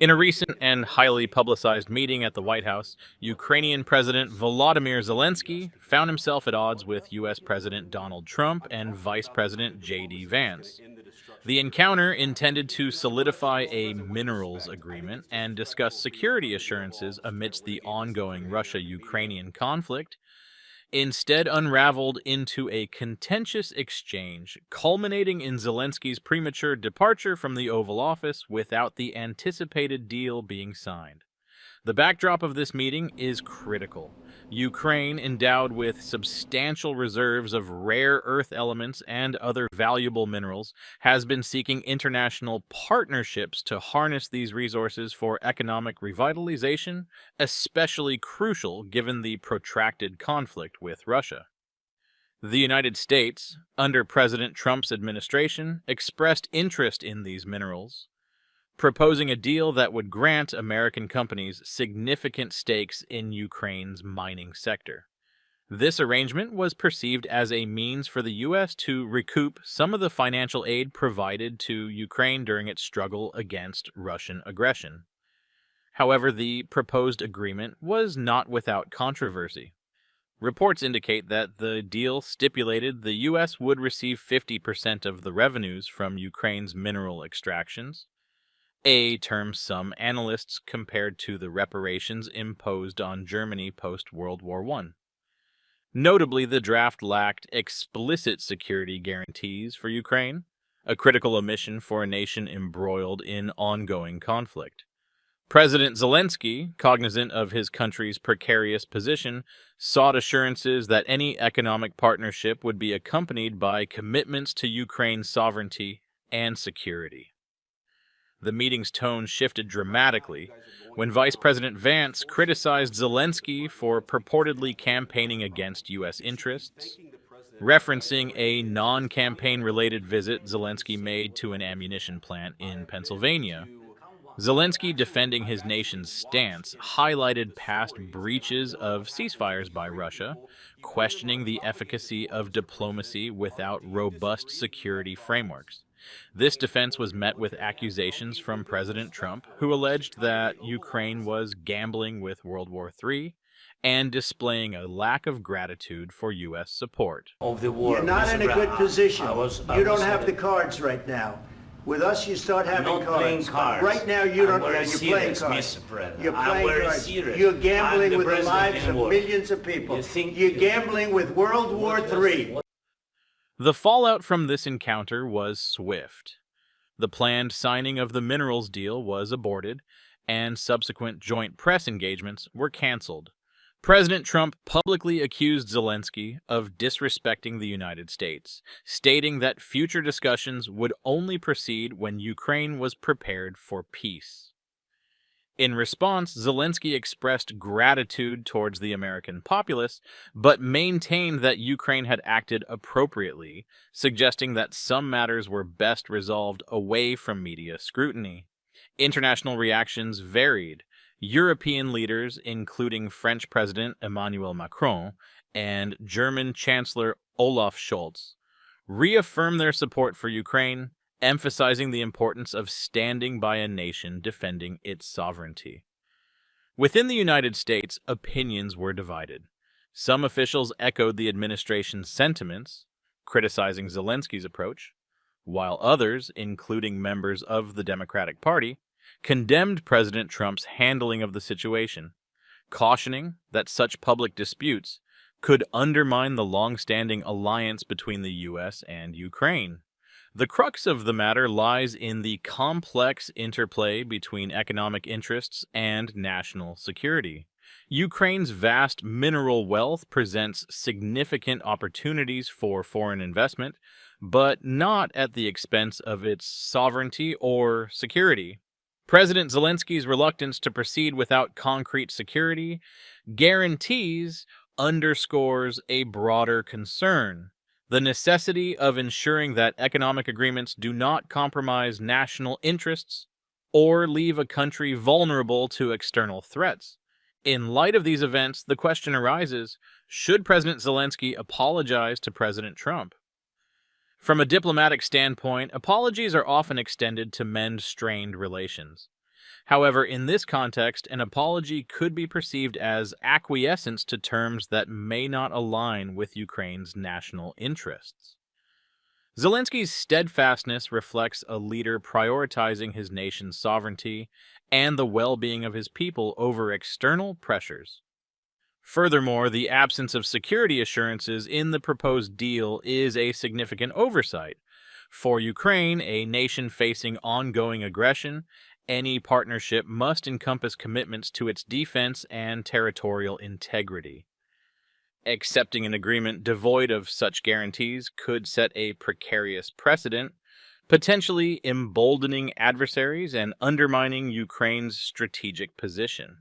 In a recent and highly publicized meeting at the White House, Ukrainian President Volodymyr Zelensky found himself at odds with U.S. President Donald Trump and Vice President J.D. Vance. The encounter intended to solidify a minerals agreement and discuss security assurances amidst the ongoing Russia-Ukrainian conflict, instead unraveled into a contentious exchange, culminating in Zelensky's premature departure from the Oval Office without the anticipated deal being signed. The backdrop of this meeting is critical. Ukraine, endowed with substantial reserves of rare earth elements and other valuable minerals, has been seeking international partnerships to harness these resources for economic revitalization, especially crucial given the protracted conflict with Russia. The United States, under President Trump's administration, expressed interest in these minerals, proposing a deal that would grant American companies significant stakes in Ukraine's mining sector. This arrangement was perceived as a means for the U.S. to recoup some of the financial aid provided to Ukraine during its struggle against Russian aggression. However, the proposed agreement was not without controversy. Reports indicate that the deal stipulated the U.S. would receive 50% of the revenues from Ukraine's mineral extractions, a term some analysts compared to the reparations imposed on Germany post-World War I. Notably, the draft lacked explicit security guarantees for Ukraine, a critical omission for a nation embroiled in ongoing conflict. President Zelensky, cognizant of his country's precarious position, sought assurances that any economic partnership would be accompanied by commitments to Ukraine's sovereignty and security. The meeting's tone shifted dramatically when Vice President Vance criticized Zelensky for purportedly campaigning against U.S. interests, referencing a non-campaign-related visit Zelensky made to an ammunition plant in Pennsylvania. Zelensky, defending his nation's stance, highlighted past breaches of ceasefires by Russia, questioning the efficacy of diplomacy without robust security frameworks. This defense was met with accusations from President Trump, who alleged that Ukraine was gambling with World War III and displaying a lack of gratitude for U.S. support. You're not in a good position. You don't have the cards right now. With us, you start having cards. Right now, you don't. You're playing cards. You're playing cards. You're gambling with the lives of millions of people. You're gambling with World War III. The fallout from this encounter was swift. The planned signing of the minerals deal was aborted, and subsequent joint press engagements were canceled. President Trump publicly accused Zelensky of disrespecting the United States, stating that future discussions would only proceed when Ukraine was prepared for peace. In response, Zelensky expressed gratitude towards the American populace, but maintained that Ukraine had acted appropriately, suggesting that some matters were best resolved away from media scrutiny. International reactions varied. European leaders, including French President Emmanuel Macron and German Chancellor Olaf Scholz, reaffirmed their support for Ukraine, emphasizing the importance of standing by a nation defending its sovereignty. Within the United States, opinions were divided. Some officials echoed the administration's sentiments, criticizing Zelensky's approach, while others, including members of the Democratic Party, condemned President Trump's handling of the situation, cautioning that such public disputes could undermine the long-standing alliance between the U.S. and Ukraine. The crux of the matter lies in the complex interplay between economic interests and national security. Ukraine's vast mineral wealth presents significant opportunities for foreign investment, but not at the expense of its sovereignty or security. President Zelensky's reluctance to proceed without concrete security guarantees underscores a broader concern: the necessity of ensuring that economic agreements do not compromise national interests or leave a country vulnerable to external threats. In light of these events, the question arises, should President Zelensky apologize to President Trump? From a diplomatic standpoint, apologies are often extended to mend strained relations. However, in this context, an apology could be perceived as acquiescence to terms that may not align with Ukraine's national interests. Zelensky's steadfastness reflects a leader prioritizing his nation's sovereignty and the well-being of his people over external pressures. Furthermore, the absence of security assurances in the proposed deal is a significant oversight. For Ukraine, a nation facing ongoing aggression, any partnership must encompass commitments to its defense and territorial integrity. Accepting an agreement devoid of such guarantees could set a precarious precedent, potentially emboldening adversaries and undermining Ukraine's strategic position.